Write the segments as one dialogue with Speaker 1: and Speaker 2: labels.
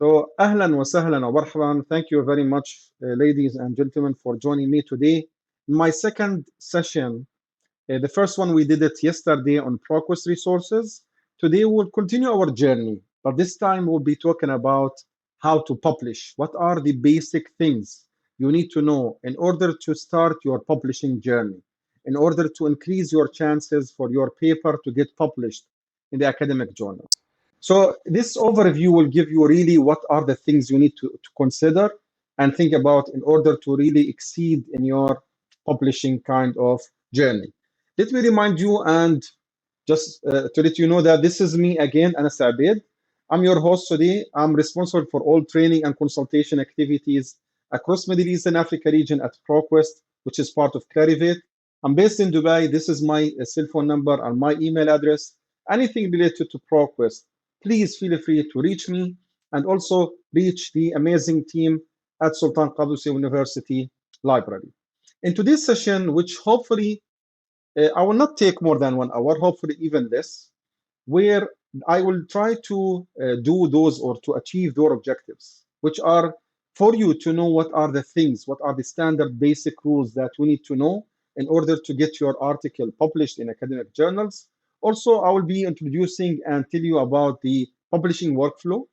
Speaker 1: So, ahlan wa sahlan wa marhaban. Thank you very much, ladies and gentlemen, for joining me today. In my second session, the first one we did it yesterday on ProQuest resources. Today we'll continue our journey, but this time we'll be talking about how to publish. What are the basic things you need to know in order to start your publishing journey, in order to increase your chances for your paper to get published in the academic journals. So this overview will give you really what are the things you need to consider and think about in order to really exceed in your publishing kind of journey. Let me remind you and just to let you know that this is me again, Anas Abed. I'm your host today. I'm responsible for all training and consultation activities across Middle East and Africa region at ProQuest, which is part of Clarivate. I'm based in Dubai. This is my cell phone number and my email address. Anything related to ProQuest, please feel free to reach me and also reach the amazing team at Sultan Qaboos University Library. In today's session, which hopefully I will not take more than 1 hour, hopefully even less, where I will try to do those or to achieve those objectives, which are for you to know what are the things, what are the standard basic rules that we need to know in order to get your article published in academic journals. Also, I will be introducing and tell you about the publishing workflow,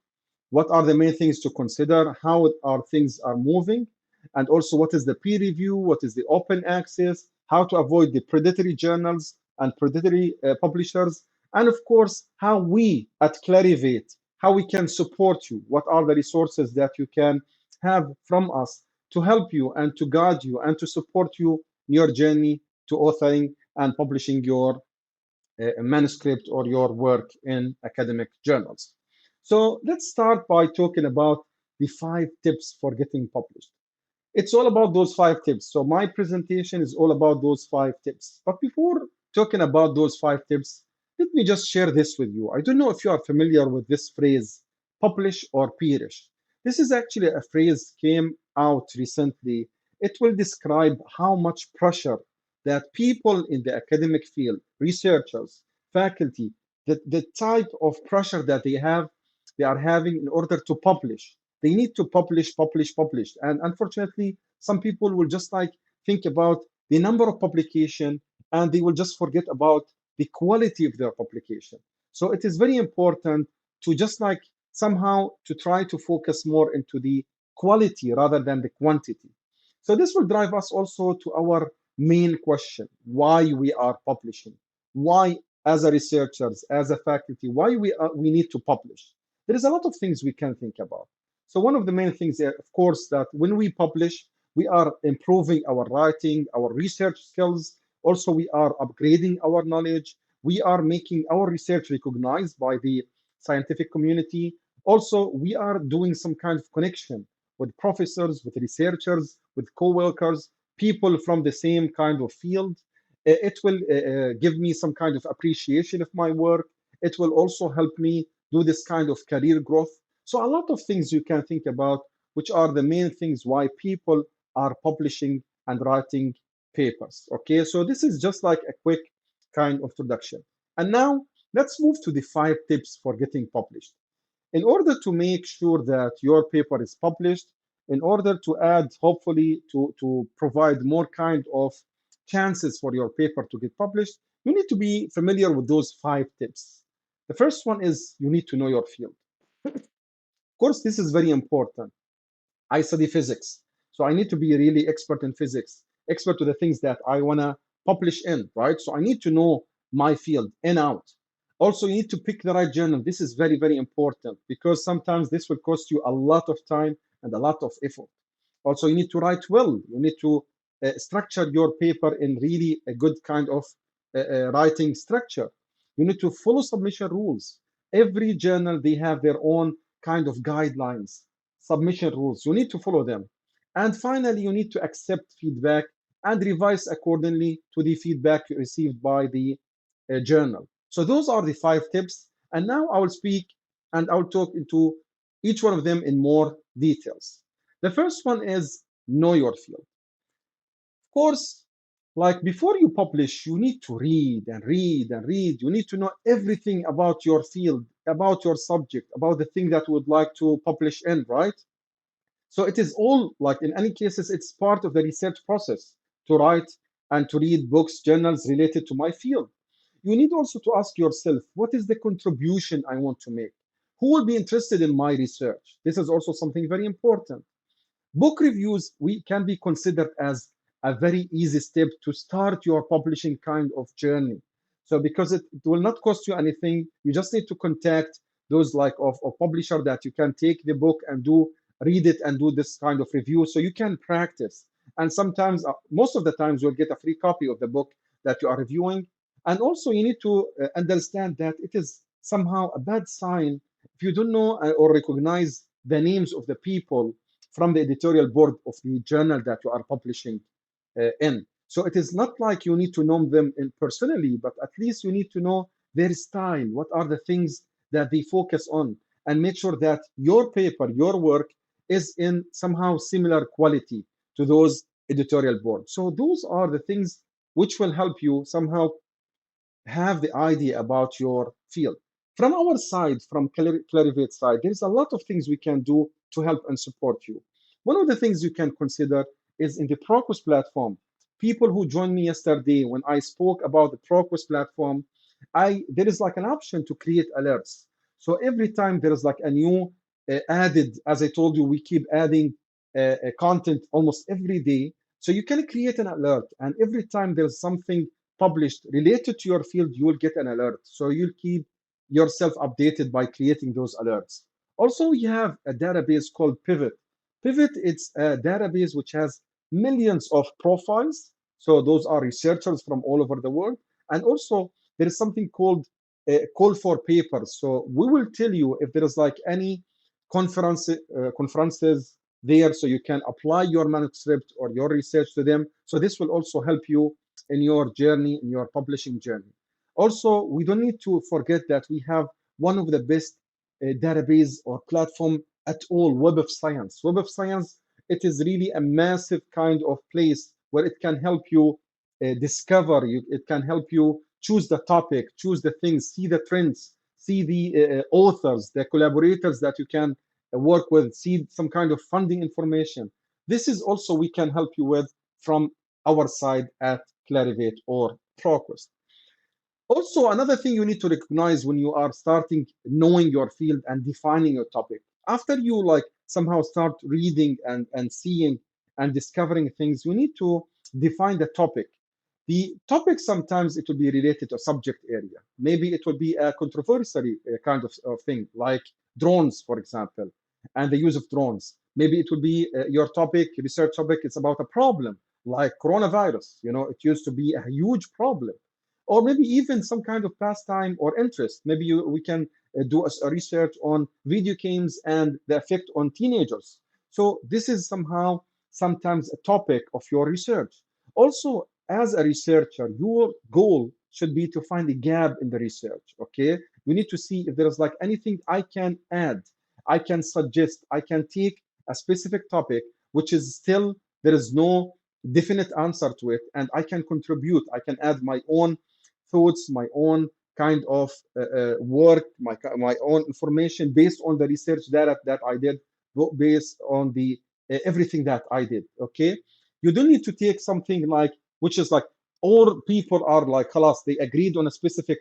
Speaker 1: what are the main things to consider, how our things are moving, and also what is the peer review, what is the open access, how to avoid the predatory journals and predatory publishers, and of course, how we at Clarivate, how we can support you, what are the resources that you can have from us to help you and to guide you and to support you in your journey to authoring and publishing your manuscript or your work in academic journals. So let's start by talking about the 5 tips for getting published. It's all about those 5 tips. So my presentation is all about those 5 tips. But before talking about those 5 tips, let me just share this with you. I don't know if you are familiar with this phrase, publish or perish. This is actually a phrase came out recently. It will describe how much pressure that people in the academic field, researchers, faculty, the type of pressure that they are having in order to publish. They need to publish, publish, publish. And unfortunately, some people will just like think about the number of publication and they will just forget about the quality of their publication. So it is very important to just like somehow to try to focus more into the quality rather than the quantity. So this will drive us also to our main question, why we are publishing, why as a researchers, as a faculty, why we need to publish. There is a lot of things we can think about. So one of the main things, of course, that when we publish, we are improving our writing, our research skills. Also, we are upgrading our knowledge. We are making our research recognized by the scientific community. Also, we are doing some kind of connection with professors, with researchers, with co-workers, people from the same kind of field. It will give me some kind of appreciation of my work. It will also help me do this kind of career growth. So a lot of things you can think about, which are the main things why people are publishing and writing papers. Okay, so this is just like a quick kind of introduction. And now let's move to the 5 tips for getting published. In order to make sure that your paper is published, in order to add, hopefully, to provide more kind of chances for your paper to get published, you need to be familiar with those 5 tips. The first one is you need to know your field. Of course, this is very important. I study physics, so I need to be really expert in physics, expert to the things that I want to publish in, right? So I need to know my field in out. Also, you need to pick the right journal. This is very, very important because sometimes this will cost you a lot of time and a lot of effort. Also, you need to write well. You need to structure your paper in really a good kind of writing structure. You need to follow submission rules. Every journal, they have their own kind of guidelines, submission rules. You need to follow them. And finally, you need to accept feedback and revise accordingly to the feedback you received by the journal. So those are the 5 tips. And now I will speak and I will talk into each one of them in more details. The first one is know your field. Of course, Like before you publish, you need to read and read and read. You need to know everything about your field, about your subject, about the thing that you would like to publish in, right? So it is all like in any cases, it's part of the research process to write and to read books, journals related to my field. You need also to ask yourself, what is the contribution I want to make? Who will be interested in my research? This is also something very important. Book reviews we can be considered as a very easy step to start your publishing kind of journey. So because it will not cost you anything, you just need to contact those like of publisher that you can take the book and do read it and do this kind of review so you can practice. And sometimes, most of the times, you'll get a free copy of the book that you are reviewing. And also, you need to understand that it is somehow a bad sign if you don't know or recognize the names of the people from the editorial board of the journal that you are publishing in. So it is not like you need to know them in personally, but at least you need to know their style. What are the things that they focus on, and make sure that your paper, your work, is in somehow similar quality to those editorial boards. So those are the things which will help you somehow have the idea about your field. From our side, from Clarivate side, there's a lot of things we can do to help and support you. One of the things you can consider is in the ProQuest platform. People who joined me yesterday when I spoke about the ProQuest platform, there is like an option to create alerts. So every time there is like a new added, as I told you, we keep adding content almost every day. So you can create an alert, and every time there's something published related to your field, you will get an alert. So you'll keep yourself updated by creating those alerts. Also, we have a database called Pivot. Pivot, it's a database which has millions of profiles. So those are researchers from all over the world. And also, there is something called call for papers. So we will tell you if there is like any conferences there, so you can apply your manuscript or your research to them. So this will also help you in your journey, in your publishing journey. Also, we don't need to forget that we have one of the best database or platform at all, Web of Science. Web of Science, it is really a massive kind of place where it can help you discover, it can help you choose the topic, choose the things, see the trends, see the authors, the collaborators that you can work with, see some kind of funding information. This is also we can help you with from our side at Clarivate or ProQuest. Also, another thing you need to recognize when you are starting knowing your field and defining your topic. After you like somehow start reading and seeing and discovering things, you need to define the topic. The topic sometimes it will be related to a subject area. Maybe it will be a controversial kind of thing, like drones, for example, and the use of drones. Maybe it will be your topic, research topic, it's about a problem like coronavirus. You know, it used to be a huge problem, or maybe even some kind of pastime or interest. Maybe we can do a research on video games and the effect on teenagers. So this is somehow sometimes a topic of your research. Also, as a researcher, your goal should be to find a gap in the research. Okay, you need to see if there is like anything I can add, I can suggest, I can take a specific topic which is still there is no definite answer to it, and I can contribute, I can add my own thoughts, my own kind of work, my own information based on the research data that I did, based on the everything that I did. Okay, you don't need to take something like which is like all people are like, halas, they agreed on a specific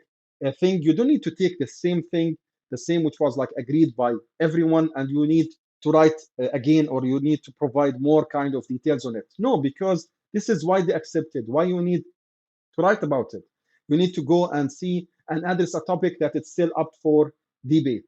Speaker 1: thing. You don't need to take the same thing, the same which was like agreed by everyone, and you need to write again, or you need to provide more kind of details on it. No, because this is why they accepted. Why you need to write about it? You need to go and see and address a topic that is still up for debate.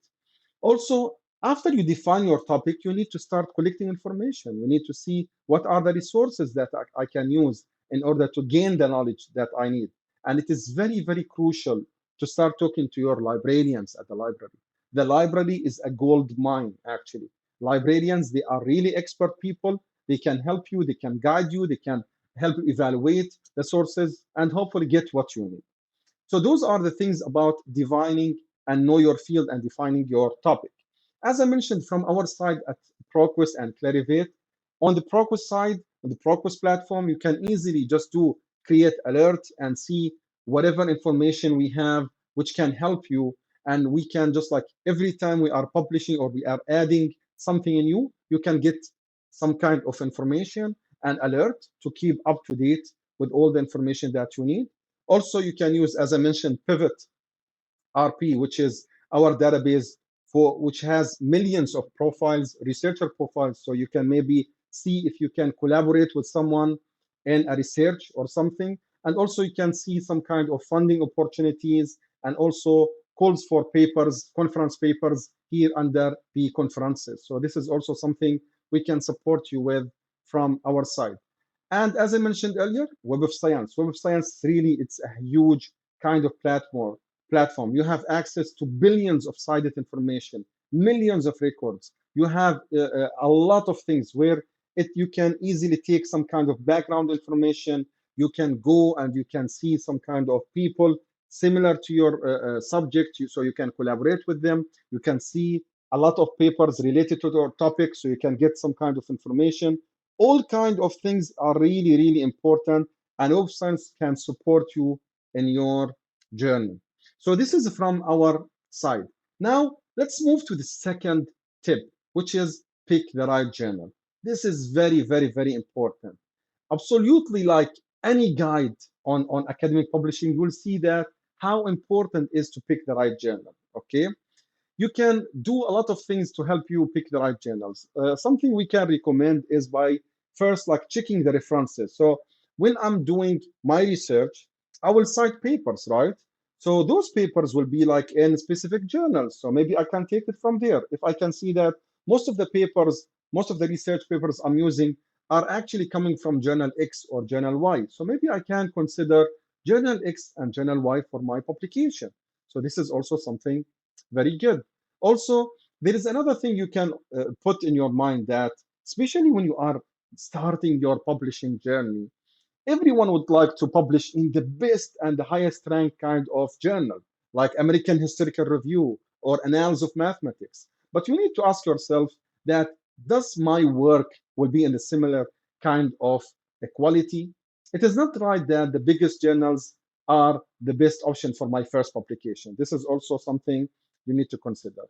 Speaker 1: Also, after you define your topic, you need to start collecting information. You need to see what are the resources that I can use in order to gain the knowledge that I need. And it is very, very crucial to start talking to your librarians at the library. The library is a gold mine, actually. Librarians, they are really expert people. They can help you, they can guide you, they can help you evaluate the sources and hopefully get what you need. So those are the things about defining and know your field and defining your topic. As I mentioned, from our side at ProQuest and Clarivate, on the ProQuest side, on the ProQuest platform, you can easily just do create alert and see whatever information we have which can help you. And we can just like every time we are publishing or we are adding something new, you can get some kind of information and alert to keep up to date with all the information that you need. Also, you can use, as I mentioned, Pivot RP, which is our database for which has millions of profiles, researcher profiles. So you can maybe see if you can collaborate with someone in a research or something. And also you can see some kind of funding opportunities and also calls for papers, conference papers here under the conferences. So this is also something we can support you with from our side. And as I mentioned earlier, Web of Science. Web of Science really, it's a huge kind of platform. You have access to billions of cited information, millions of records. You have a lot of things where you can easily take some kind of background information. You can go and you can see some kind of people similar to your subject, so you can collaborate with them. You can see a lot of papers related to your topic, so you can get some kind of information. All kind of things are really, really important, and Web of Science can support you in your journey. So this is from our side. Now, let's move to the second tip, which is pick the right journal. This is very, very, very important. Absolutely, like any guide on academic publishing, you will see that how important is to pick the right journal, okay? You can do a lot of things to help you pick the right journals. Something we can recommend is by first like checking the references. So when I'm doing my research, I will cite papers, right? So those papers will be like in specific journals. So maybe I can take it from there. If I can see that most of the papers, most of the research papers I'm using are actually coming from journal X or journal Y. So maybe I can consider journal X and journal Y for my publication. So this is also something very good. Also, there is another thing you can put in your mind that, especially when you are starting your publishing journey, everyone would like to publish in the best and the highest rank kind of journal, like American Historical Review or Annals of Mathematics. But you need to ask yourself that, does my work will be in a similar kind of quality? It is not right that the biggest journals are the best option for my first publication. This is also something you need to consider.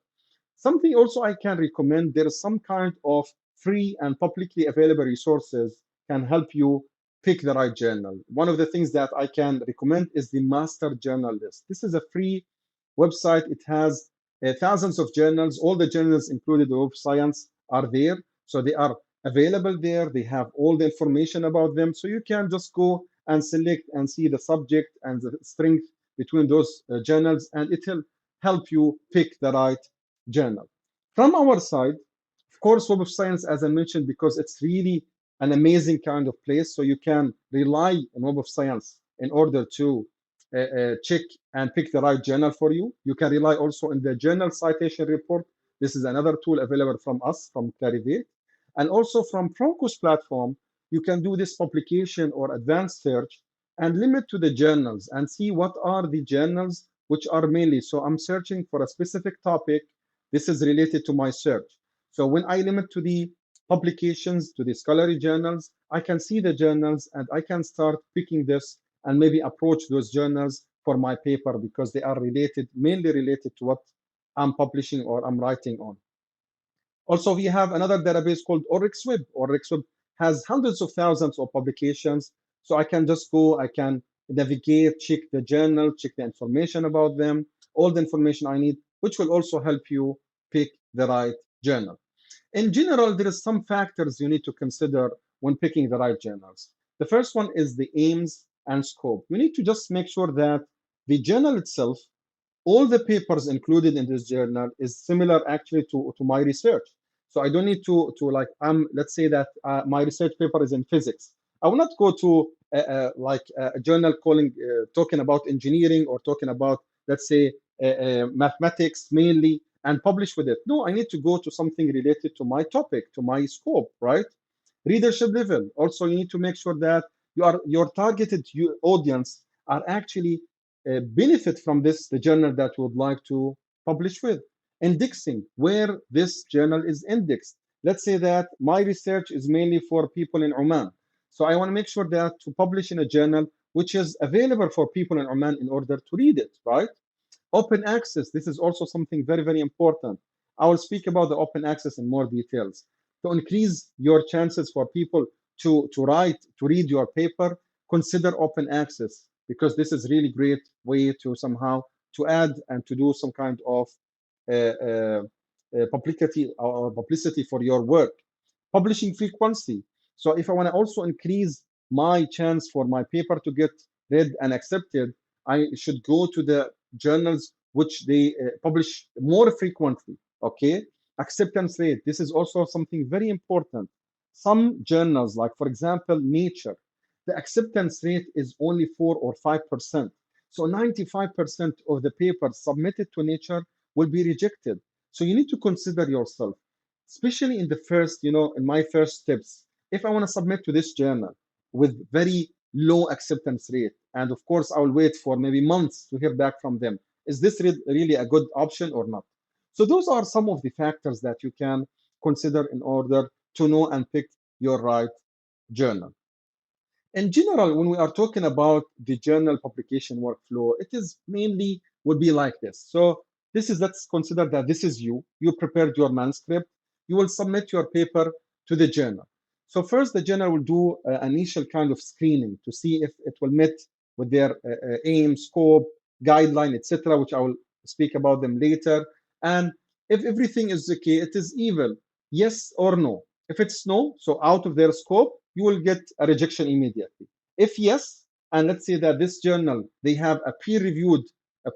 Speaker 1: Something also I can recommend, there is some kind of free and publicly available resources can help you pick the right journal. One of the things that I can recommend is the Master Journal List. This is a free website. It has thousands of journals. All the journals included in Web Science are there. So they are available there. They have all the information about them. So you can just go and select and see the subject and the strength between those journals, and it will help you pick the right journal. From our side, of course, Web of Science, as I mentioned, because it's really an amazing kind of place. So you can rely on Web of Science in order to check and pick the right journal for you. You can rely also on the journal citation report. This is another tool available from us, from Clarivate. And also from ProQuest platform, you can do this publication or advanced search and limit to the journals and see what are the journals which are mainly. So I'm searching for a specific topic. This is related to my search. So when I limit to the publications, to the scholarly journals, I can see the journals and I can start picking this and maybe approach those journals for my paper because they are related, mainly related to what I'm publishing or I'm writing on. Also, we have another database called OryxWeb. OryxWeb has hundreds of thousands of publications. So I can just go, I can navigate, check the journal, check the information about them, all the information I need, which will also help you pick the right journal. In general, there is some factors you need to consider when picking the right journals. The first one is the aims and scope. You need to just make sure that the journal itself, all the papers included in this journal is similar actually to my research. So I don't need to like, let's say that my research paper is in physics. I will not go to like a journal talking about engineering or talking about, let's say, mathematics mainly and publish with it. No, I need to go to something related to my topic, to my scope, right? Readership level. Also, you need to make sure that your targeted audience are actually benefit from the journal that you would like to publish with. Indexing, where this journal is indexed. Let's say that my research is mainly for people in Oman. So I want to make sure that to publish in a journal which is available for people in Oman in order to read it, right? Open access, this is also something very, very important. I will speak about the open access in more details. To increase your chances for people to read your paper, consider open access, because this is really great way to somehow to add and to do some kind of publicity for your work. Publishing frequency. So if I want to also increase my chance for my paper to get read and accepted, I should go to the journals which they publish more frequently. Okay, acceptance rate. This is also something very important. Some journals, like for example, Nature, the acceptance rate is only 4 or 5%. So 95% of the papers submitted to Nature will be rejected. So you need to consider yourself, especially in the first, in my first steps. If I want to submit to this journal with very low acceptance rate, and of course I will wait for maybe months to hear back from them, is this really a good option or not? So those are some of the factors that you can consider in order to know and pick your right journal. In general, when we are talking about the journal publication workflow, it is mainly would be like this. So this is, let's consider that this is you. You prepared your manuscript. You will submit your paper to the journal. So first, the journal will do initial kind of screening to see if it will meet with their aim, scope, guideline, etc., which I will speak about them later. And if everything is okay, it is either yes or no. If it's no, so out of their scope, you will get a rejection immediately. If yes, and let's say that this journal, they have a peer-reviewed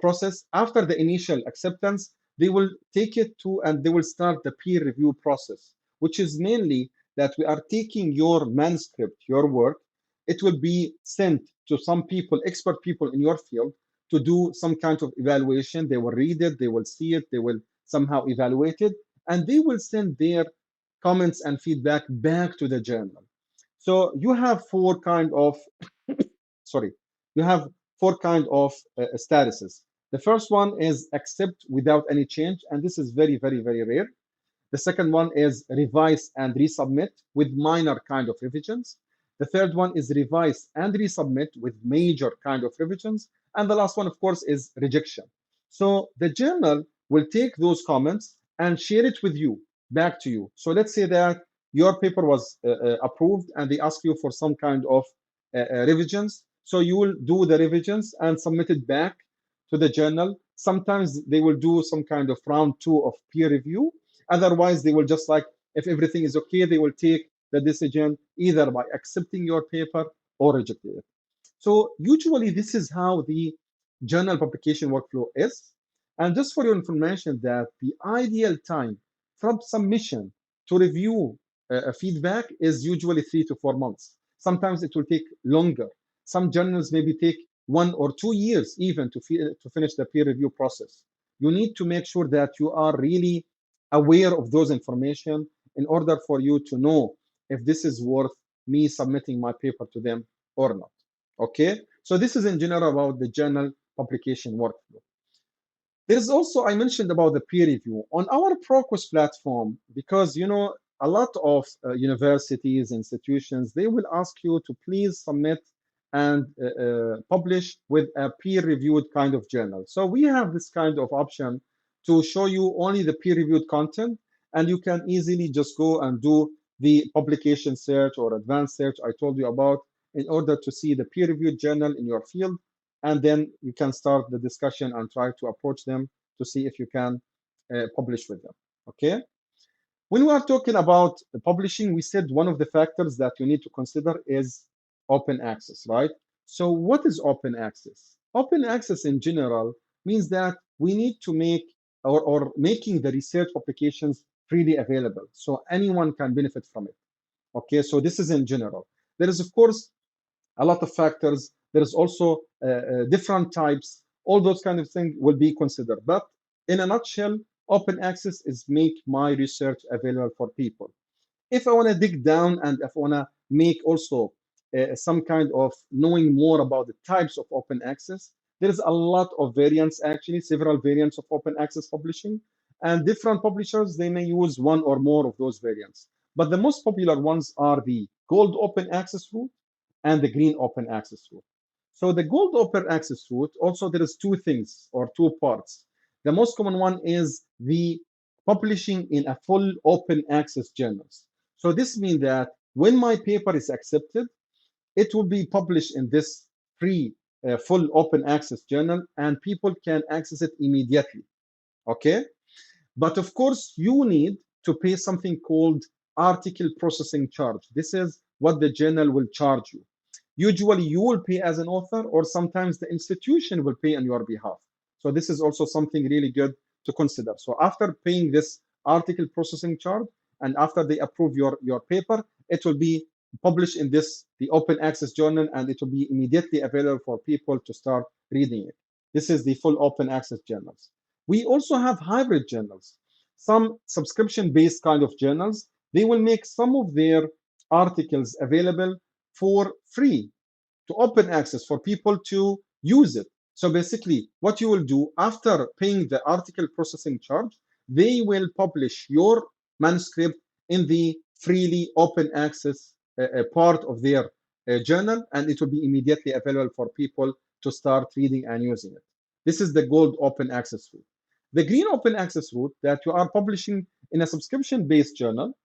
Speaker 1: process, after the initial acceptance, they will take it to and they will start the peer review process, which is mainly that we are taking your manuscript, your work, it will be sent to some people, expert people in your field, to do some kind of evaluation. They will read it, they will see it, they will somehow evaluate it, and they will send their comments and feedback back to the journal. So you have four kind of sorry, you have four kind of statuses. The first one is accept without any change, and this is very, very, very rare. The second one is revise and resubmit with minor kind of revisions. The third one is revise and resubmit with major kind of revisions. And the last one, of course, is rejection. So the journal will take those comments and share it with you, back to you. So let's say that your paper was approved and they ask you for some kind of revisions. So you will do the revisions and submit it back to the journal. Sometimes they will do some kind of round 2 of peer review. Otherwise, they will just like, if everything is okay, they will take the decision either by accepting your paper or rejecting it. So usually this is how the journal publication workflow is. And just for your information, that the ideal time from submission to review feedback is usually 3 to 4 months. Sometimes it will take longer. Some journals maybe take 1 or 2 years even to finish the peer review process. You need to make sure that you are really aware of those information in order for you to know if this is worth me submitting my paper to them or not. Okay, so this is in general about the journal publication workflow. There's also, I mentioned about the peer review on our ProQuest platform, because a lot of universities, institutions, they will ask you to please submit and publish with a peer-reviewed kind of journal. So we have this kind of option to show you only the peer-reviewed content, and you can easily just go and do the publication search or advanced search I told you about in order to see the peer-reviewed journal in your field, and then you can start the discussion and try to approach them to see if you can publish with them. Okay. When we are talking about publishing, we said one of the factors that you need to consider is open access, right? So what is open access? Open access in general means that we need to make or making the research publications freely available so anyone can benefit from it. Okay, so this is in general. There is, of course, a lot of factors. There is also different types. All those kind of things will be considered. But in a nutshell, open access is make my research available for people. If I want to dig down and if I want to make also some kind of knowing more about the types of open access, there is a lot of variants, actually, several variants of open access publishing. And different publishers, they may use one or more of those variants. But the most popular ones are the gold open access route and the green open access route. So the gold open access route, also there is two things or two parts. The most common one is the publishing in a full open access journals. So this means that when my paper is accepted, it will be published in this free full open access journal and people can access it immediately. Okay, but of course you need to pay something called article processing charge. This is what the journal will charge you. Usually you will pay as an author, or sometimes the institution will pay on your behalf. So this is also something really good to consider. So after paying this article processing charge and after they approve your paper, it will be published in the open access journal and it will be immediately available for people to start reading it. This is the full open access journals. We also have hybrid journals, some subscription-based kind of journals. They will make some of their articles available for free to open access for people to use it. So basically, what you will do after paying the article processing charge, they will publish your manuscript in the freely open access part of their journal, and it will be immediately available for people to start reading and using it. This is the gold open access route. The green open access route, that you are publishing in a subscription-based journal,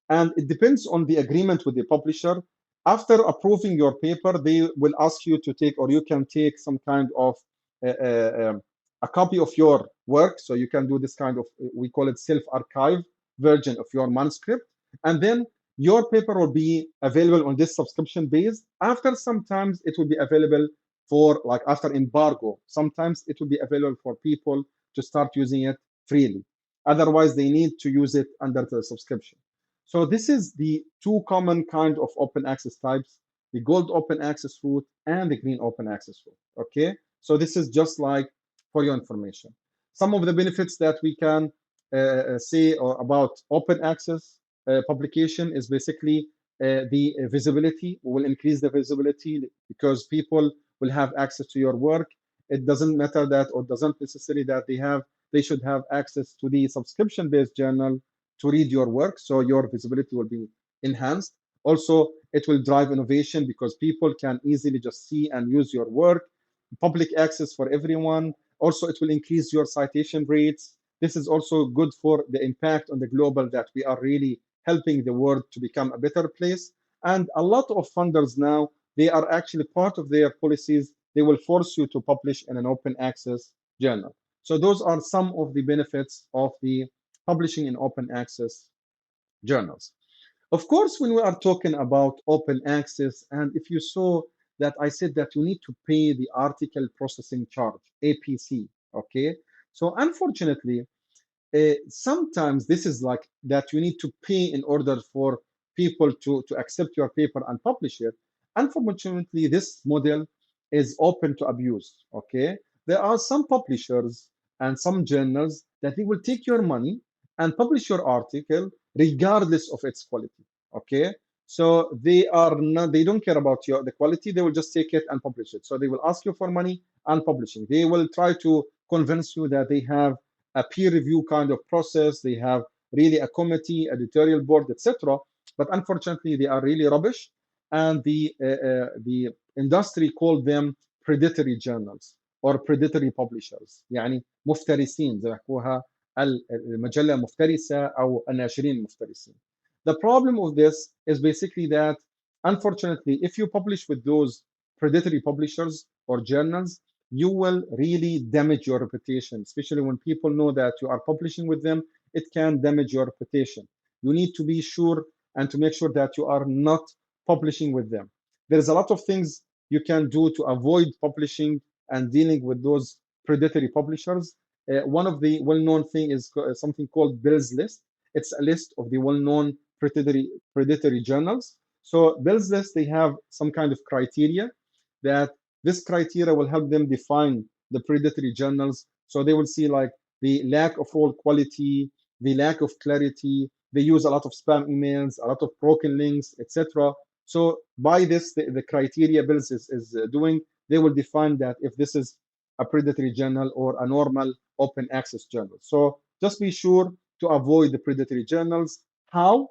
Speaker 1: and it depends on the agreement with the publisher. After approving your paper, they will ask you to take, or you can take some kind of a copy of your work. So you can do this kind of, we call it self-archive version of your manuscript. And then your paper will be available on this subscription base. After sometimes it will be available for, like after embargo, sometimes it will be available for people to start using it freely. Otherwise, they need to use it under the subscription. So this is the two common kind of open access types, the gold open access route and the green open access route. Okay, so this is just like for your information. Some of the benefits that we can say about open access publication is basically the visibility. We will increase the visibility because people will have access to your work. It doesn't matter that, or doesn't necessarily that they should have access to the subscription-based journal to read your work, so your visibility will be enhanced. Also, it will drive innovation because people can easily just see and use your work. Public access for everyone. Also, it will increase your citation rates. This is also good for the impact on the global, that we are really helping the world to become a better place. And a lot of funders now, they are actually part of their policies. They will force you to publish in an open access journal. So those are some of the benefits of the publishing in open access journals. Of course, when we are talking about open access, and if you saw that I said that you need to pay the article processing charge, APC, okay? So unfortunately, sometimes this is like that you need to pay in order for people to accept your paper and publish it. Unfortunately, this model is open to abuse, okay? There are some publishers and some journals that they will take your money and publish your article regardless of its quality, okay? So they don't care about the quality, they will just take it and publish it. So they will ask you for money and publishing. They will try to convince you that they have a peer review kind of process, they have really a committee, editorial board, etc. But unfortunately, they are really rubbish, and the industry called them predatory journals or predatory publishers. يعني مفترسين زي ما يحكوها المجلة مفترسة أو الناشرين مفترسين. The problem of this is basically that, unfortunately, if you publish with those predatory publishers or journals, you will really damage your reputation, especially when people know that you are publishing with them. It can damage your reputation. You need to be sure and to make sure that you are not publishing with them. There's a lot of things you can do to avoid publishing and dealing with those predatory publishers. One of the well-known things is something called Bill's List. It's a list of the well-known predatory journals. So Bill's List, they have some kind of criteria that this criteria will help them define the predatory journals. So they will see like the lack of role quality, the lack of clarity. They use a lot of spam emails, a lot of broken links, etc. So by this, the criteria Bills is doing, they will define that if this is a predatory journal or a normal open access journal. So just be sure to avoid the predatory journals. How?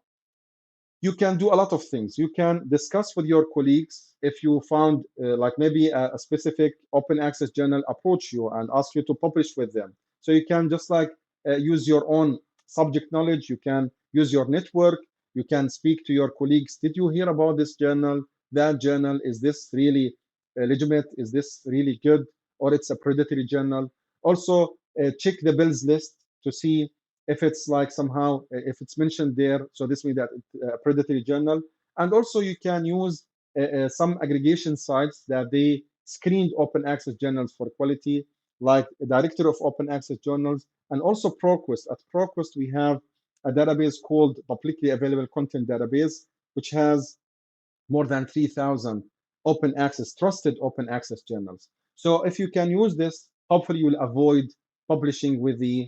Speaker 1: You can do a lot of things. You can discuss with your colleagues if you found like maybe a specific open access journal approach you and ask you to publish with them. So you can just like use your own subject knowledge. You can use your network. You can speak to your colleagues. Did you hear about this journal? That journal, is this really legitimate? Is this really good? Or it's a predatory journal? Also, check the bills list to see if it's like somehow if it's mentioned there, so this means that it's a predatory journal. And also you can use some aggregation sites that they screened open access journals for quality, like a directory of open access journals. And also ProQuest. At ProQuest we have a database called publicly available content database, which has more than 3,000 open access, trusted open access journals. So if you can use this, hopefully you will avoid publishing with the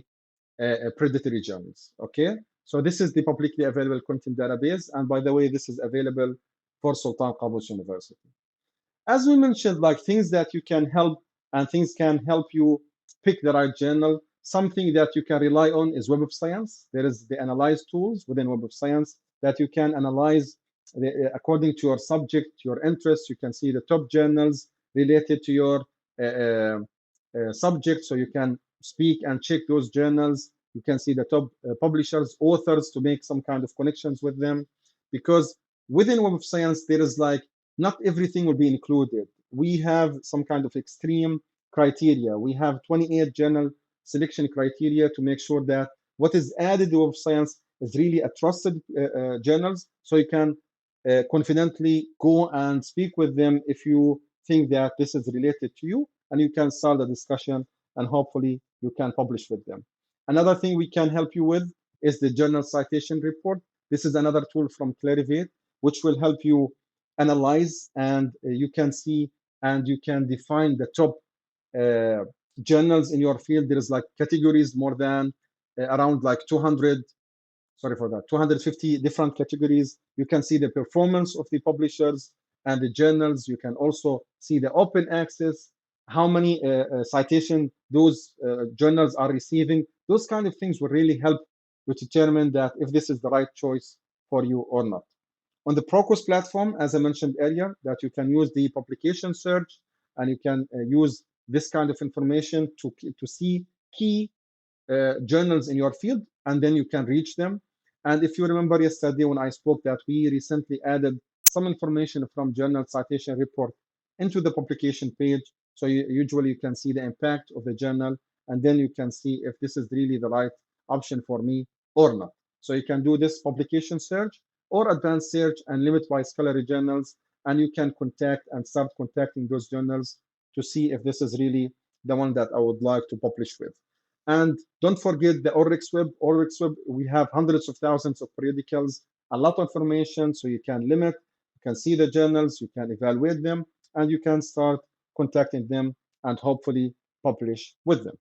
Speaker 1: predatory journals. Okay, so this is the publicly available content database, and by the way, this is available for Sultan Qaboos University. As we mentioned, like things that you can help and things can help you pick the right journal. Something that you can rely on is Web of Science. There is the analyze tools within Web of Science that you can analyze according to your subject, your interest. You can see the top journals related to your subject, so you can speak and check those journals. You can see the top publishers, authors, to make some kind of connections with them. Because within Web of Science, there is like not everything will be included. We have some kind of extreme criteria. We have 28 journal selection criteria to make sure that what is added to Web of Science is really a trusted journals, so you can confidently go and speak with them if you think that this is related to you, and you can start a discussion and hopefully you can publish with them. Another thing we can help you with is the journal citation report. This is another tool from Clarivate, which will help you analyze, and you can see and you can define the top journals in your field. There is like categories more than around like 200, sorry for that, 250 different categories. You can see the performance of the publishers and the journals. You can also see the open access, how many citation those journals are receiving. Those kind of things will really help to determine that if this is the right choice for you or not. On the ProQuest platform, as I mentioned earlier, that you can use the publication search, and you can use this kind of information to see key journals in your field, and then you can reach them. And if you remember yesterday when I spoke that we recently added some information from journal citation report into the publication page, so usually you can see the impact of the journal, and then you can see if this is really the right option for me or not. So you can do this publication search or advanced search and limit by scholarly journals, and you can contact and start contacting those journals to see if this is really the one that I would like to publish with. And don't forget the Oryx Web. Oryx Web, we have hundreds of thousands of periodicals, a lot of information, so you can limit, you can see the journals, you can evaluate them, and you can start contacting them and hopefully publish with them.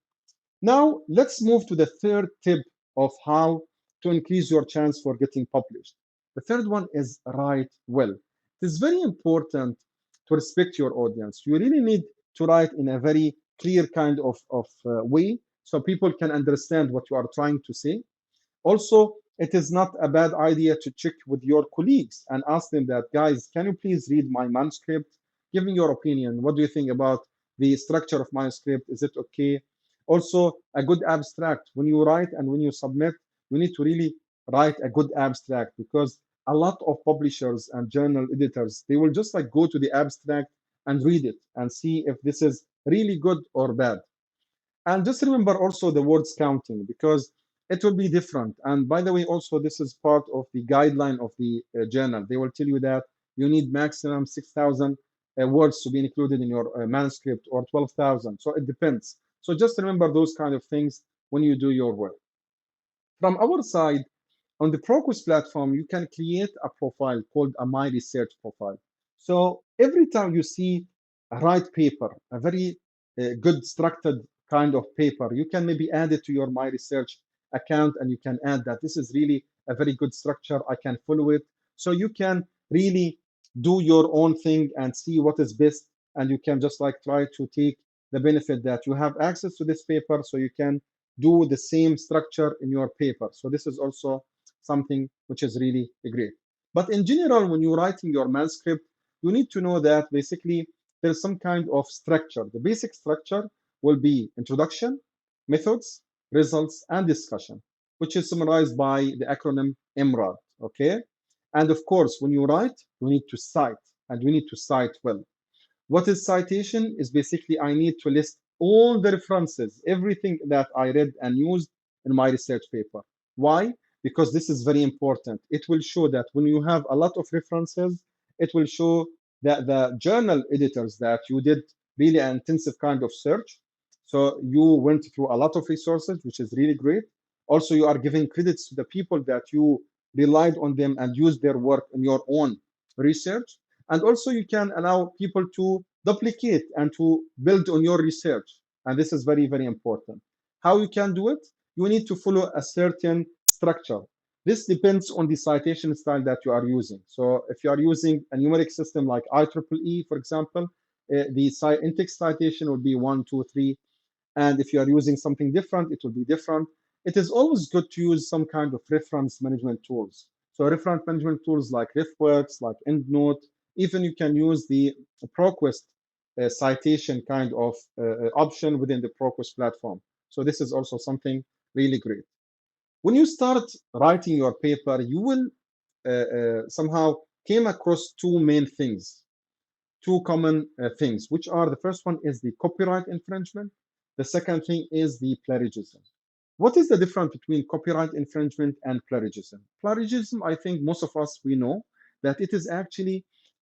Speaker 1: Now, let's move to the third tip of how to increase your chance for getting published. The third one is write well. It is very important to respect your audience. You really need to write in a very clear kind of way, so people can understand what you are trying to say. Also, it is not a bad idea to check with your colleagues and ask them that, guys, can you please read my manuscript? Give me your opinion. What do you think about the structure of my script? Is it okay? Also, a good abstract. When you write and when you submit, you need to really write a good abstract, because a lot of publishers and journal editors, they will just like go to the abstract and read it and see if this is really good or bad. And just remember also the words counting, because it will be different. And by the way, also this is part of the guideline of the journal. They will tell you that you need maximum 6,000 words to be included in your manuscript, or 12,000. So it depends. So just remember those kind of things when you do your work. From our side, on the ProQuest platform, you can create a profile called a My Research profile. So every time you see a right paper, a very good structured kind of paper, you can maybe add it to your My Research account, and you can add that this is really a very good structure. I can follow it. So you can really do your own thing and see what is best, and you can just like try to take the benefit that you have access to this paper, so you can do the same structure in your paper. So this is also something which is really great. But in general, when you're writing your manuscript, you need to know that basically there's some kind of structure. The basic structure will be introduction, methods, results, and discussion, which is summarized by the acronym MRAD. Okay. And of course, when you write, you need to cite, and you need to cite well. What is citation? Is basically I need to list all the references, everything that I read and used in my research paper. Why? Because this is very important. It will show that when you have a lot of references, it will show that the journal editors that you did really an intensive kind of search. So you went through a lot of resources, which is really great. Also, you are giving credits to the people that you relied on them and used their work in your own research. And also you can allow people to duplicate and to build on your research. And this is very, very important. How you can do it? You need to follow a certain structure. This depends on the citation style that you are using. So if you are using a numeric system like IEEE, for example, the in-text citation will be 1, 2, 3. And if you are using something different, it will be different. It is always good to use some kind of reference management tools. So reference management tools like RefWorks, like EndNote, even you can use the ProQuest citation kind of option within the ProQuest platform. So this is also something really great. When you start writing your paper, you will somehow came across two main things, two common things, which are the first one is the copyright infringement. The second thing is the plagiarism. What is the difference between copyright infringement and plagiarism? Plagiarism, I think most of us, we know that it is actually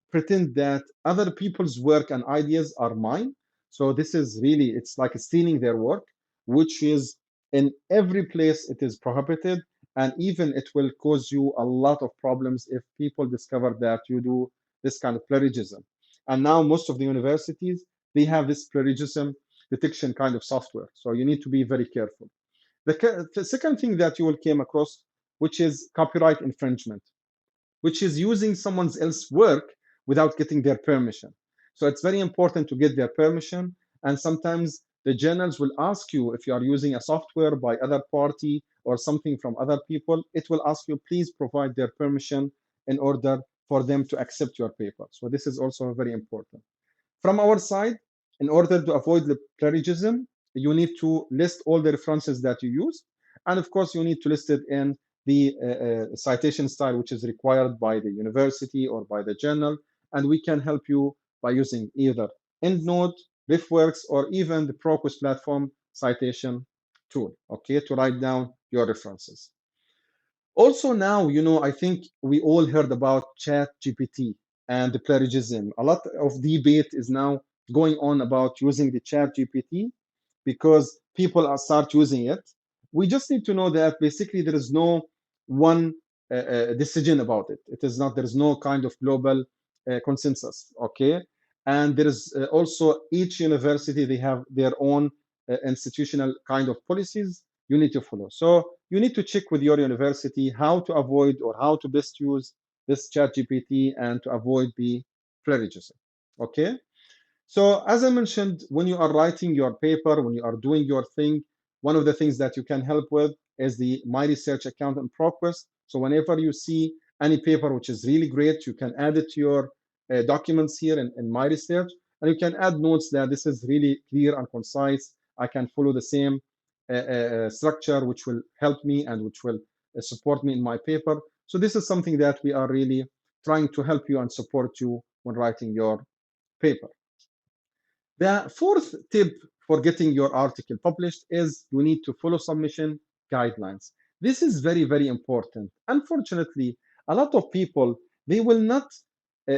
Speaker 1: pretend that other people's work and ideas are mine. So this is really, it's like stealing their work, which is in every place it is prohibited. And even it will cause you a lot of problems if people discover that you do this kind of plagiarism. And now most of the universities, they have this plagiarism detection kind of software. So you need to be very careful. The second thing that you will came across, which is copyright infringement, which is using someone else's work without getting their permission. So it's very important to get their permission. And sometimes the journals will ask you if you are using a software by other party or something from other people, it will ask you, please provide their permission in order for them to accept your paper. So this is also very important. From our side, in order to avoid the plagiarism, you need to list all the references that you use. And of course, you need to list it in the citation style, which is required by the university or by the journal. And we can help you by using either EndNote, RefWorks, or even the ProQuest platform citation tool, okay, to write down your references. Also now, I think we all heard about Chat GPT and the plagiarism. A lot of debate is now going on about using the Chat GPT because people are start using it. We just need to know that basically there is no one decision about it. It is not, there is no kind of global consensus, okay? And there is also each university, they have their own institutional kind of policies you need to follow. So you need to check with your university how to avoid or how to best use this chat GPT and to avoid the plagiarism, okay? So as I mentioned, when you are writing your paper, when you are doing your thing, one of the things that you can help with is the My Research account in ProQuest. So whenever you see any paper which is really great, you can add it to your documents here in My Research, and you can add notes that this is really clear and concise. I can follow the same structure, which will help me and which will support me in my paper. So this is something that we are really trying to help you and support you when writing your paper. The fourth tip for getting your article published is you need to follow submission guidelines. This is very, very important. Unfortunately, a lot of people, they will not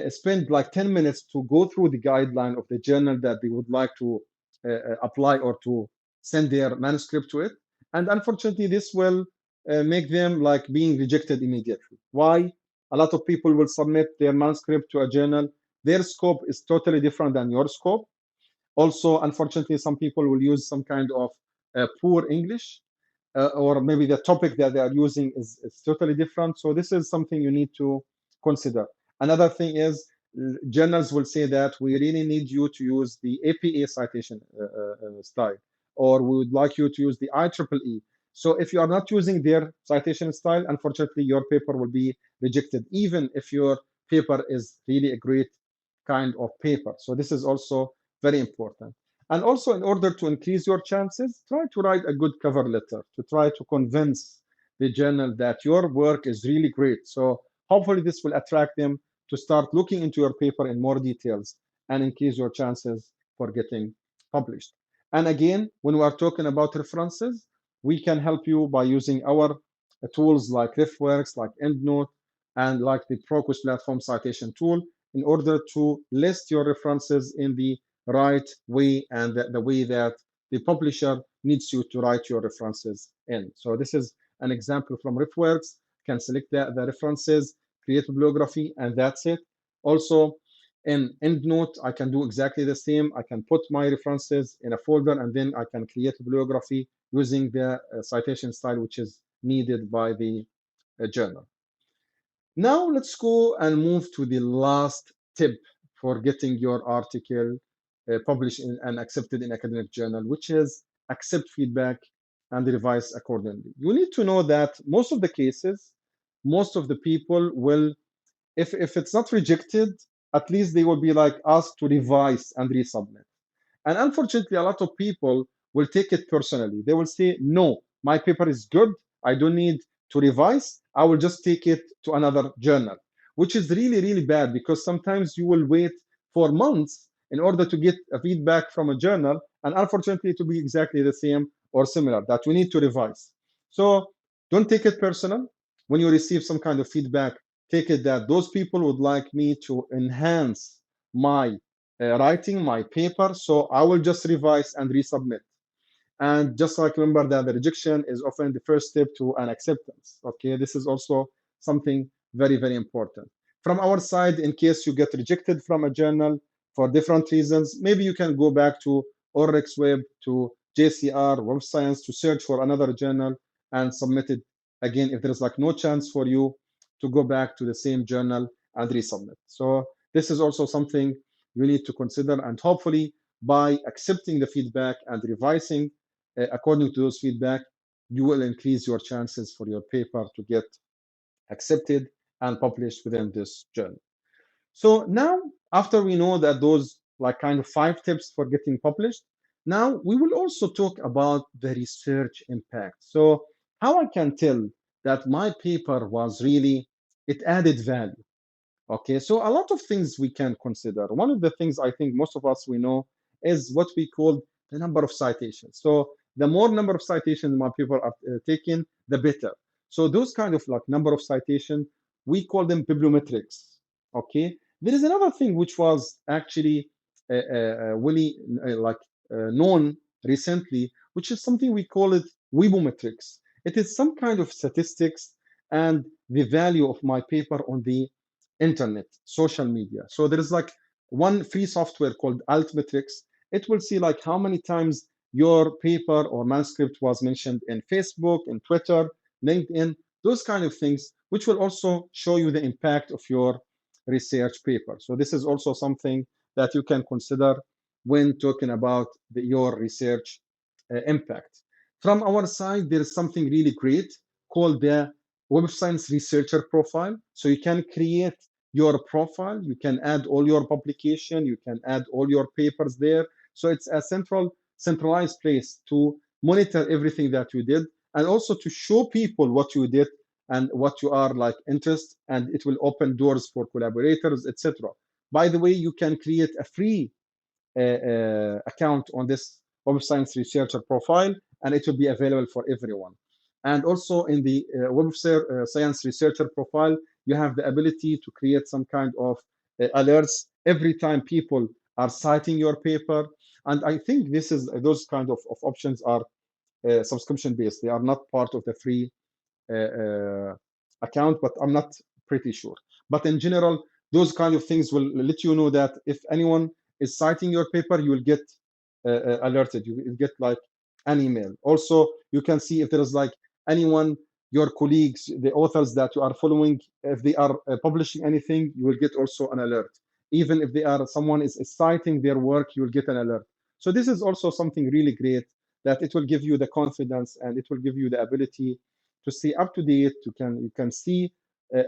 Speaker 1: spend like 10 minutes to go through the guideline of the journal that they would like to apply or to send their manuscript to it. And unfortunately, this will make them like being rejected immediately. Why? A lot of people will submit their manuscript to a journal. Their scope is totally different than your scope. Also, unfortunately, some people will use some kind of poor English, or maybe the topic that they are using is totally different. So this is something you need to consider. Another thing is journals will say that we really need you to use the APA citation style, or we would like you to use the IEEE. So if you are not using their citation style, unfortunately, your paper will be rejected, even if your paper is really a great kind of paper. So this is also very important. And also, in order to increase your chances, try to write a good cover letter to try to convince the journal that your work is really great. So hopefully this will attract them to start looking into your paper in more details and increase your chances for getting published. And again, when we are talking about references, we can help you by using our tools like RefWorks, like EndNote, and like the ProQuest platform citation tool in order to list your references in the right way and the way that the publisher needs you to write your references in. So this is an example from RefWorks. You can select the references, create a bibliography, and that's it. Also, in EndNote, I can do exactly the same. I can put my references in a folder, and then I can create a bibliography using the citation style which is needed by the journal. Now let's go and move to the last tip for getting your article published and accepted in academic journal, which is accept feedback and revise accordingly. You need to know that most of the cases, most of the people will, if it's not rejected, at least they will be like asked to revise and resubmit. And unfortunately, a lot of people will take it personally. They will say, no, my paper is good. I don't need to revise. I will just take it to another journal, which is really, really bad because sometimes you will wait for months in order to get a feedback from a journal. And unfortunately, it will be exactly the same or similar that we need to revise. So don't take it personal. When you receive some kind of feedback, take it that those people would like me to enhance my writing my paper, so I will just revise and resubmit. And just like remember that the rejection is often the first step to an acceptance. Okay, this is also something very, very important. From our side, in case you get rejected from a journal for different reasons, maybe you can go back to Oryx Web, to JCR, Web Science to search for another journal and submit it again if there's like no chance for you to go back to the same journal and resubmit. So this is also something you need to consider, and hopefully by accepting the feedback and revising according to those feedback, you will increase your chances for your paper to get accepted and published within this journal. So now, after we know that those like kind of 5 tips for getting published, now we will also talk about the research impact. So how I can tell that my paper was really, it added value. Okay, so a lot of things we can consider. One of the things I think most of us we know is what we call the number of citations. So the more number of citations my people are taking, the better. So those kind of like number of citation, we call them bibliometrics. Okay, there is another thing which was actually really known recently, which is something we call it webometrics. It is some kind of statistics and the value of my paper on the internet, social media. So there is like one free software called Altmetrics. It will see like how many times your paper or manuscript was mentioned in Facebook, in Twitter, LinkedIn, those kind of things, which will also show you the impact of your research paper. So this is also something that you can consider when talking about your research impact. From our side, there is something really great called the Web of Science Researcher Profile. So you can create your profile, you can add all your publication, you can add all your papers there. So it's a centralized place to monitor everything that you did and also to show people what you did and what you are like interest, and it will open doors for collaborators, etc. By the way, you can create a free account on this Web of Science Researcher profile, and it will be available for everyone. And also in the Web of Science Researcher profile, you have the ability to create some kind of alerts every time people are citing your paper. And I think this is those kind of options are subscription based. They are not part of the free account, but I'm not pretty sure. But in general, those kind of things will let you know that if anyone is citing your paper, you will get alerted. You will get like an email. Also, you can see if there is like anyone, your colleagues, the authors that you are following, if they are publishing anything, you will get also an alert. Even if they are someone is citing their work, you will get an alert. So this is also something really great that it will give you the confidence and it will give you the ability to stay up to date. You can see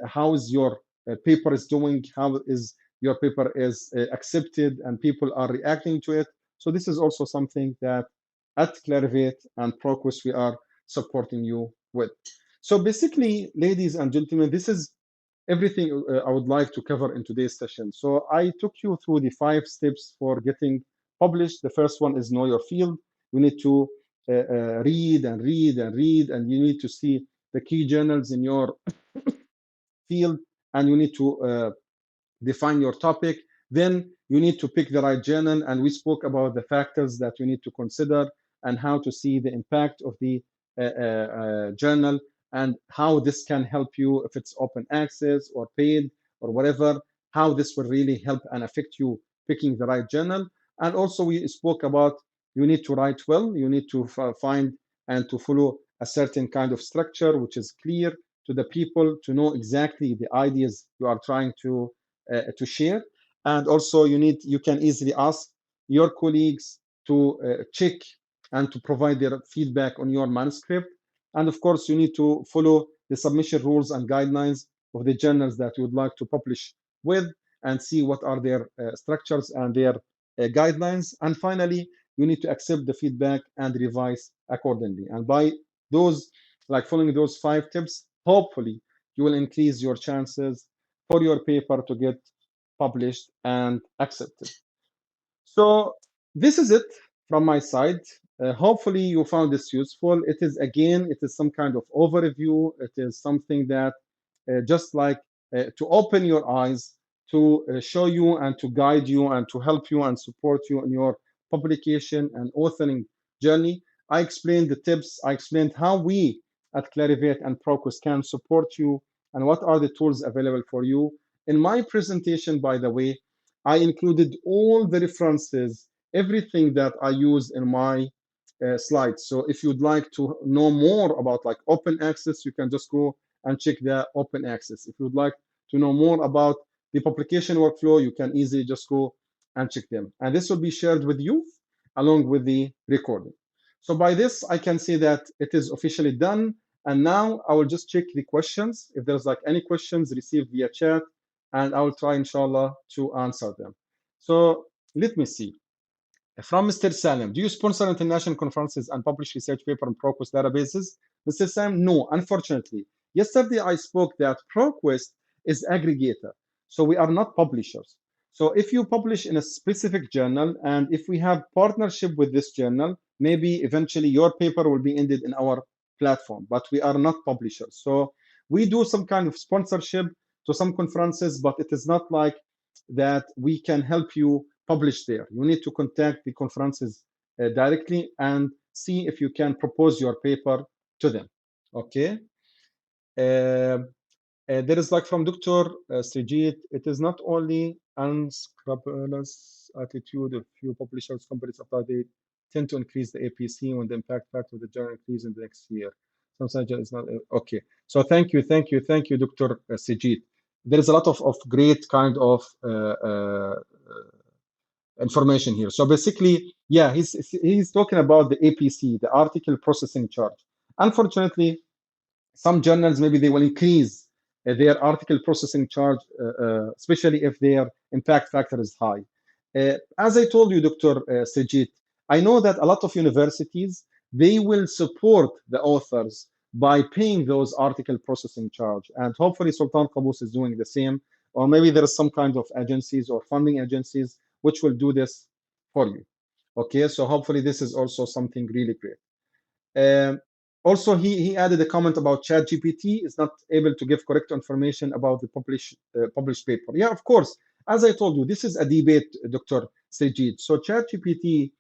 Speaker 1: how is your paper is doing, how is your paper is accepted, and people are reacting to it. So this is also something that at Clarivate and ProQuest we are supporting you with. So basically, ladies and gentlemen, this is everything I would like to cover in today's session. So I took you through the 5 steps for getting published. The first one is know your field. You need to read and read and read, and you need to see the key journals in your field, and you need to define your topic. Then you need to pick the right journal, and we spoke about the factors that you need to consider and how to see the impact of the journal and how this can help you, if it's open access or paid or whatever, how this will really help and affect you picking the right journal. And also we spoke about you need to write well, you need to find and to follow a certain kind of structure which is clear to the people, to know exactly the ideas you are trying to share. And also you can easily ask your colleagues to check and to provide their feedback on your manuscript. And of course, you need to follow the submission rules and guidelines of the journals that you would like to publish with, and see what are their structures and their guidelines. And finally, you need to accept the feedback and revise accordingly. And by those, like following those 5 tips, hopefully you will increase your chances for your paper to get published and accepted. So this is it from my side. Hopefully you found this useful. It is some kind of overview. It is something that just like to open your eyes, to show you and to guide you and to help you and support you in your publication and authoring journey. I explained the tips. I explained how we at Clarivate and ProQuest can support you and what are the tools available for you. In my presentation, by the way, I included all the references, everything that I use in my slides. So if you'd like to know more about like open access, you can just go and check the open access. If you'd like to know more about the publication workflow, you can easily just go and check them. And this will be shared with you along with the recording. So by this, I can say that it is officially done. And now I will just check the questions. If there's like any questions received via chat, and I will try, inshallah, to answer them. So let me see. From Mr. Salim, do you sponsor international conferences and publish research paper on ProQuest databases? Mr. Salim, no, unfortunately. Yesterday I spoke that ProQuest is aggregator, so we are not publishers. So if you publish in a specific journal, and if we have partnership with this journal, maybe eventually your paper will be ended in our platform, but we are not publishers. So we do some kind of sponsorship to some conferences, but it is not like that we can help you publish there. You need to contact the conferences directly and see if you can propose your paper to them. Okay. There is like from Dr. Srijit, it is not only unscrupulous attitude of few publishers, companies after they tend to increase the APC when the impact factor of the journal increase in the next year. Sometimes it's not okay. So thank you, Dr. Srijit. There is a lot of great kind of information here. So basically, yeah, he's talking about the APC, the article processing charge. Unfortunately, some journals maybe they will increase their article processing charge, especially if their impact factor is high. As I told you, Dr. Srijit, I know that a lot of universities, they will support the authors by paying those article processing charge. And hopefully Sultan Qaboos is doing the same, or maybe there is some kind of agencies or funding agencies which will do this for you. Okay, so hopefully this is also something really great. Also, he added a comment about ChatGPT is not able to give correct information about the published paper. Yeah, of course. As I told you, this is a debate, Dr. Sejid. So ChatGPT,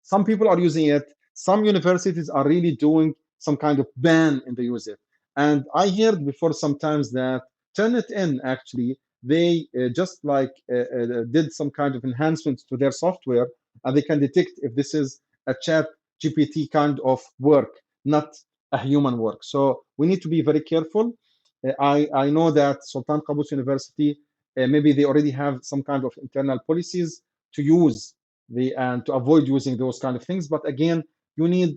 Speaker 1: some people are using it. Some universities are really doing some kind of ban in the use it. And I heard before sometimes that Turnitin actually, they just like did some kind of enhancements to their software, and they can detect if this is a ChatGPT kind of work, not a human work. So we need to be very careful. I know that Sultan Qaboos University, maybe they already have some kind of internal policies to use and to avoid using those kind of things. But again,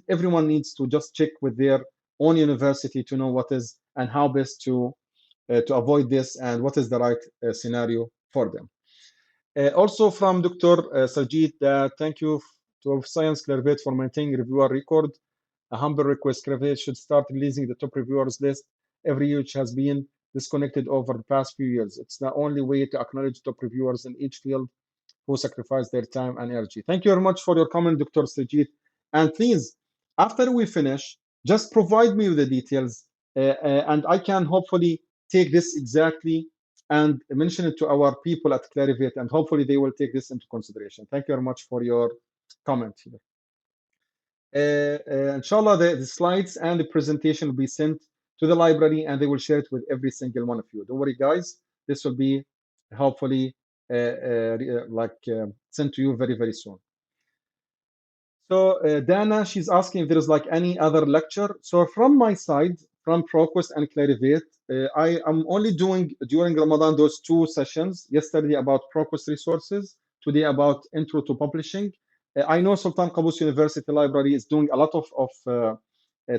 Speaker 1: everyone needs to just check with their own university to know what is and how best to avoid this and what is the right scenario for them. Also from Dr. Sajid, thank you to Science Clarivate for maintaining reviewer record. A humble request, Clarivate should start releasing the top reviewers list every year, which has been disconnected over the past few years. It's the only way to acknowledge top reviewers in each field who sacrifice their time and energy. Thank you very much for your comment, Dr. Sajid. And please, after we finish, just provide me with the details, and I can hopefully take this exactly and mention it to our people at Clarivate, and hopefully they will take this into consideration. Thank you very much for your comment here. Inshallah, the slides and the presentation will be sent to the library, and they will share it with every single one of you. Don't worry, guys. This will be hopefully sent to you very, very soon. So Dana, she's asking if there is like any other lecture. So from my side, from ProQuest and Clarivate, I am only doing during Ramadan those 2 sessions. Yesterday about ProQuest resources, today about intro to publishing. I know Sultan Qaboos University Library is doing a lot of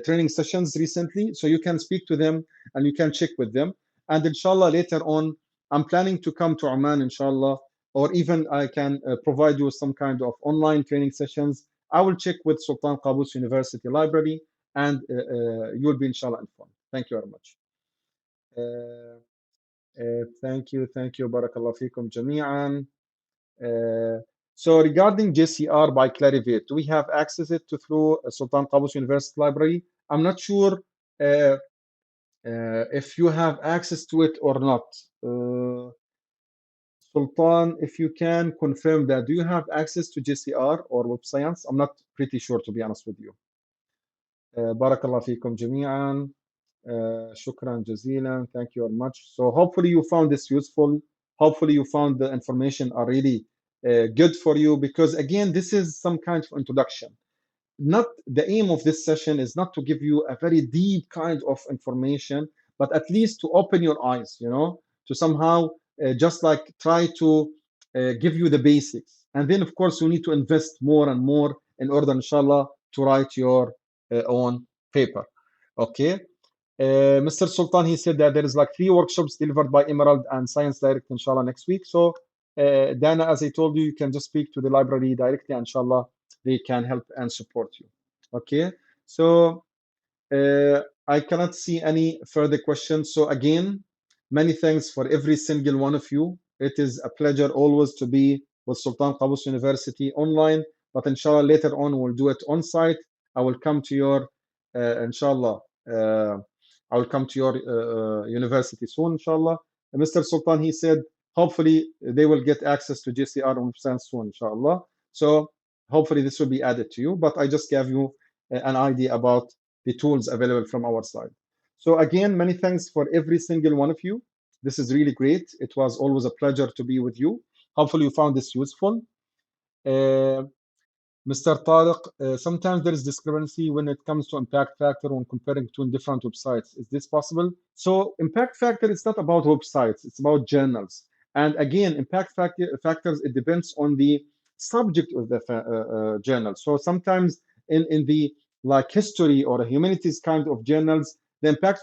Speaker 1: training sessions recently, so you can speak to them and you can check with them. And inshallah, later on, I'm planning to come to Oman, inshallah, or even I can provide you some kind of online training sessions. I will check with Sultan Qaboos University Library, and you will be inshallah informed. Thank you very much. Thank you, Barakallah fikum jami'an. So regarding JCR by Clarivate, do we have access it to through Sultan Qaboos University Library? I'm not sure if you have access to it or not. Sultan, if you can confirm that, do you have access to JCR or Web Science? I'm not pretty sure, to be honest with you. Barakallah fikum jami'an. Shukran jazilan. Thank you very much. So hopefully you found this useful. Hopefully you found the information are really good for you, because again, this is some kind of introduction. Not the aim of this session is not to give you a very deep kind of information, but at least to open your eyes, to somehow just like try to give you the basics. And then of course you need to invest more and more in order, inshallah, to write your own paper. Okay. Mr. Sultan, he said that there is like 3 workshops delivered by Emerald and Science Direct, inshallah, next week. So Dana, as I told you, you can just speak to the library directly, inshallah, they can help and support you. Okay, so I cannot see any further questions. So again, many thanks for every single one of you. It is a pleasure always to be with Sultan Qaboos University online, but inshallah later on we'll do it on site. I will come to your inshallah I will come to your university soon, inshallah. Mr. Sultan, he said hopefully they will get access to JCR and Science soon, inshallah. So hopefully this will be added to you, but I just gave you an idea about the tools available from our side. So again, many thanks for every single one of you. This is really great. It was always a pleasure to be with you. Hopefully you found this useful. Mr. Tariq, sometimes there is discrepancy when it comes to impact factor when comparing between different websites. Is this possible? So impact factor is not about websites, it's about journals. And again, impact factors, it depends on the subject of the journal. So sometimes in the like history or humanities kind of journals, the impact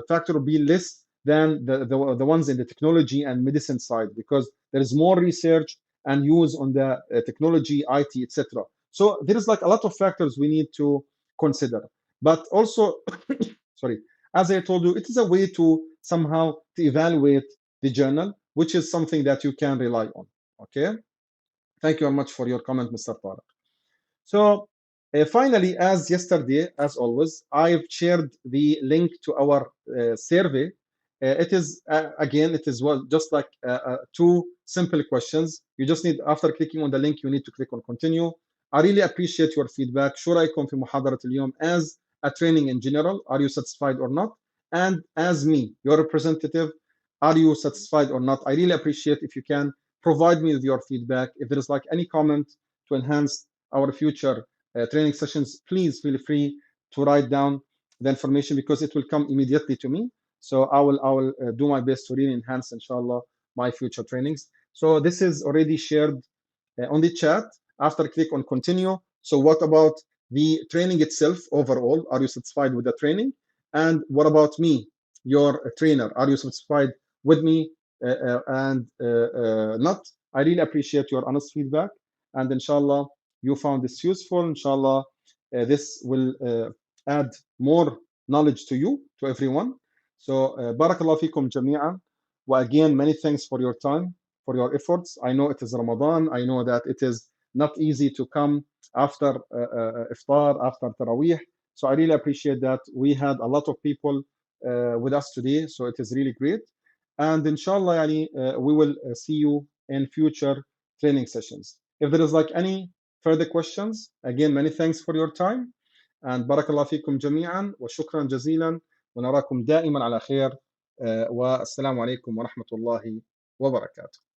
Speaker 1: factor will be less than the ones in the technology and medicine side, because there is more research and use on the technology, IT, etc. So there is like a lot of factors we need to consider. But also, sorry, as I told you, it is a way to somehow to evaluate the journal, which is something that you can rely on. Okay. Thank you very much for your comment, Mr. Tariq. So finally, as yesterday, as always, I've shared the link to our survey. It is again, it is just like 2 simple questions. You just need, after clicking on the link, you need to click on continue. I really appreciate your feedback. شو رأيكم في محاضرة اليوم as a training in general? Are you satisfied or not? And as me, your representative, are you satisfied or not? I really appreciate if you can provide me with your feedback. If there is like any comment to enhance our future training sessions, please feel free to write down the information, because it will come immediately to me. So I will do my best to really enhance, inshallah, my future trainings. So this is already shared on the chat. After click on continue. So what about the training itself overall. Are you satisfied with the training? And what about me, your trainer? Are you satisfied with me and not? I really appreciate your honest feedback. And inshallah, you found this useful. Inshallah, this will add more knowledge to you, to everyone. So, barakallah fikum jami'an. Well, again, many thanks for your time, for your efforts. I know it is Ramadan. I know that it is not easy to come after iftar, after Taraweeh. So I really appreciate that. We had a lot of people with us today, so it is really great. And inshallah, yani, we will see you in future training sessions. If there is like any further questions, again, many thanks for your time. And barakallah fikum jami'an wa shukran jazilan wa narakum da'iman ala khair. والسلام عليكم ورحمة الله وبركاته.